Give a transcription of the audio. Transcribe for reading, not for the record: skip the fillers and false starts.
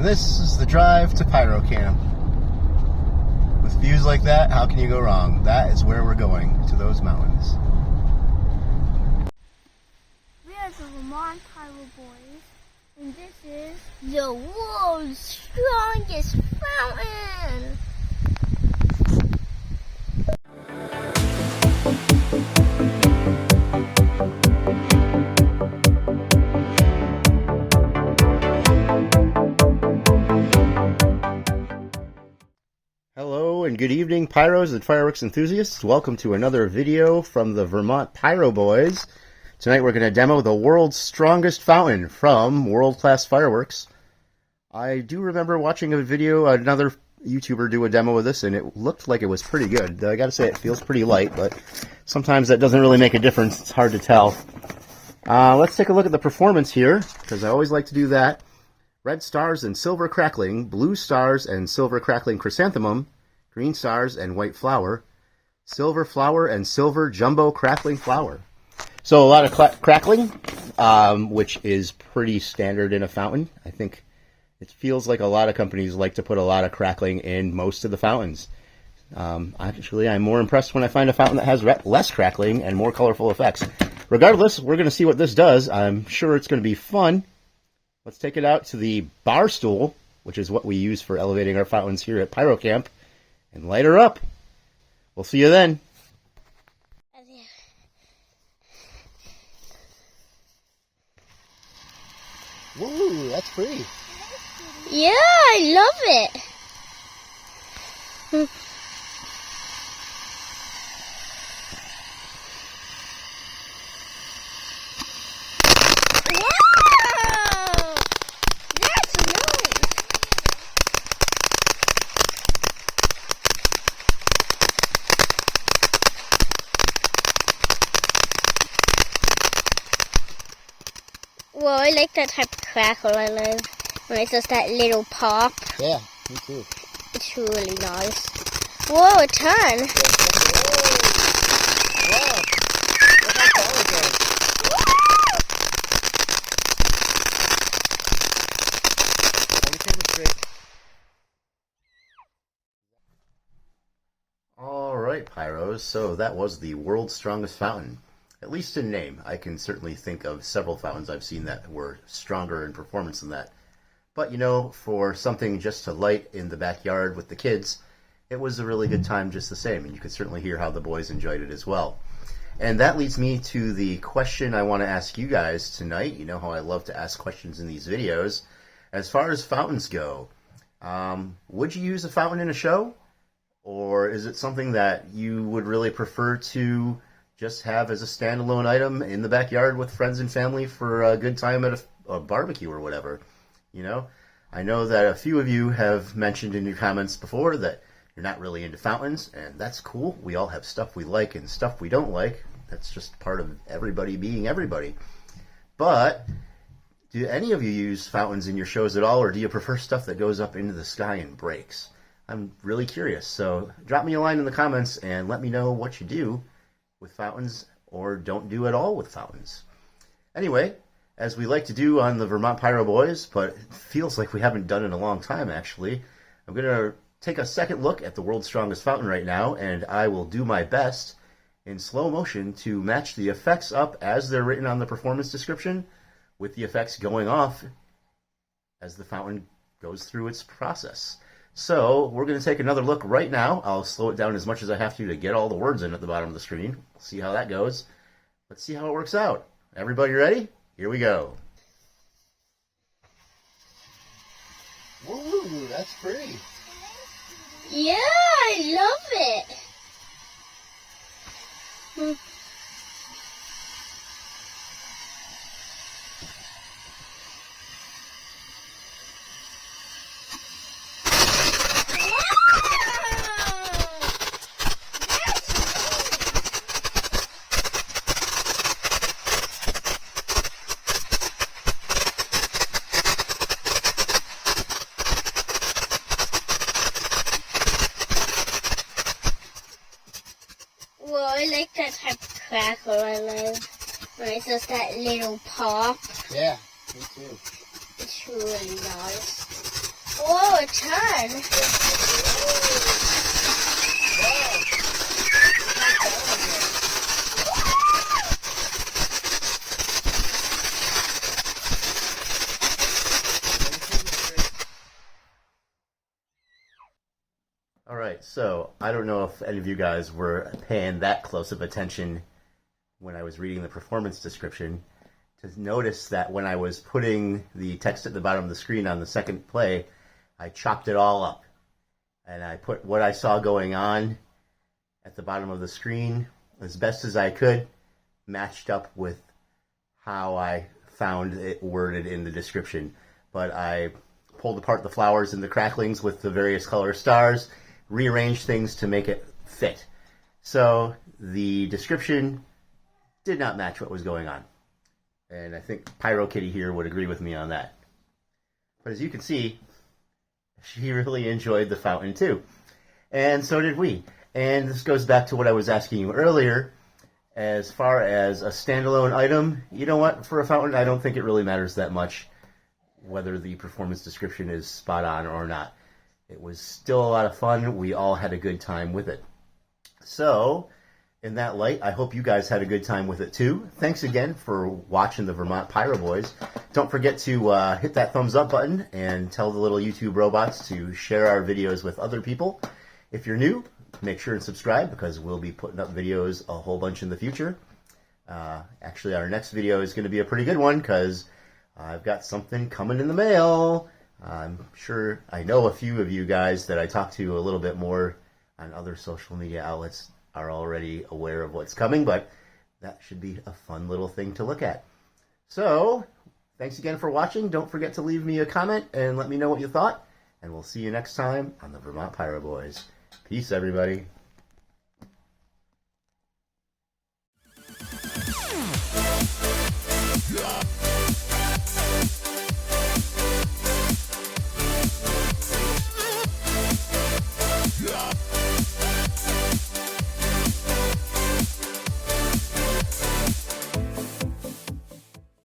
And this is the drive to Pyro Camp. With views like that, how can you go wrong? That is where we're going, to those mountains. We are the Vermont Pyro Boys, and this is the world's strongest fountain. Hello and good evening, pyros and fireworks enthusiasts. Welcome to another video from the Vermont Pyro Boys. Tonight we're going to demo the world's strongest fountain from World Class Fireworks. I do remember watching a video, another YouTuber do a demo of this, and it looked like it was pretty good. I gotta say, it feels pretty light, but sometimes that doesn't really make a difference. It's hard to tell. Let's take a look at the performance here, because I always like to do that. Red stars and silver crackling, blue stars and silver crackling chrysanthemum, green stars and white flower, silver flower and silver jumbo crackling flower. So a lot of crackling, which is pretty standard in a fountain. I think it feels like a lot of companies like to put a lot of crackling in most of the fountains. Actually, I'm more impressed when I find a fountain that has less crackling and more colorful effects. Regardless, we're going to see what this does. I'm sure it's going to be fun. Let's take it out to the bar stool, which is what we use for elevating our fountains here at Pyro Camp, and light her up. We'll see you then. Woo, that's pretty. Yeah, I love it. Wow! That's nice. Well, I like that type of crackle. I love when it's just that little pop. Yeah, me too. It's really nice. Whoa, a ton. Wow. Look how tall it goes. Hold the camera straight. Alright, pyros, so that was the world's strongest fountain. At least in name. I can certainly think of several fountains I've seen that were stronger in performance than that. But, you know, for something just to light in the backyard with the kids, it was a really good time just the same, and you could certainly hear how the boys enjoyed it as well. And that leads me to the question I want to ask you guys tonight. You know how I love to ask questions in these videos. As far as fountains go, would you use a fountain in a show? Or is it something that you would really prefer to just have as a standalone item in the backyard with friends and family for a good time at a barbecue or whatever? You know, I know that a few of you have mentioned in your comments before that you're not really into fountains, and that's cool. We all have stuff we like and stuff we don't like. That's just part of everybody being everybody. But do any of you use fountains in your shows at all, or do you prefer stuff that goes up into the sky and breaks? I'm really curious. So drop me a line in the comments and let me know what you do with fountains or don't do at all with fountains. Anyway, as we like to do on the Vermont Pyro Boys, but it feels like we haven't done it in a long time actually, I'm going to take a second look at the world's strongest fountain right now, and I will do my best in slow motion to match the effects up as they're written on the performance description with the effects going off as the fountain goes through its process. So we're going to take another look right now. I'll slow it down as much as I have to get all the words in at the bottom of the screen. We'll see how that goes. Let's see how it works out. Everybody ready? Here we go. Woo, that's pretty. Yeah, I love it. Well, I like that type of crackle. I love when it's just that little pop. Yeah, me too. It's really nice. Whoa, a ton. All right, so I don't know if any of you guys were paying that close of attention when I was reading the performance description to notice that when I was putting the text at the bottom of the screen on the second play, I chopped it all up. And I put what I saw going on at the bottom of the screen as best as I could, matched up with how I found it worded in the description. But I pulled apart the flowers and the cracklings with the various color stars, rearranged things to make it fit. So the description did not match what was going on. And I think Pyro Kitty here would agree with me on that. But as you can see, she really enjoyed the fountain too. And so did we. And this goes back to what I was asking you earlier. As far as a standalone item, you know what? For a fountain, I don't think it really matters that much whether the performance description is spot on or not. It was still a lot of fun. We all had a good time with it. So, in that light, I hope you guys had a good time with it too. Thanks again for watching the Vermont Pyro Boys. Don't forget to hit that thumbs up button and tell the little YouTube robots to share our videos with other people. If you're new, make sure and subscribe because we'll be putting up videos a whole bunch in the future. Actually, our next video is going to be a pretty good one because I've got something coming in the mail. I'm sure I know a few of you guys that I talk to a little bit more on other social media outlets are already aware of what's coming, but that should be a fun little thing to look at. So, thanks again for watching. Don't forget to leave me a comment and let me know what you thought, and we'll see you next time on the Vermont Pyro Boys. Peace, everybody.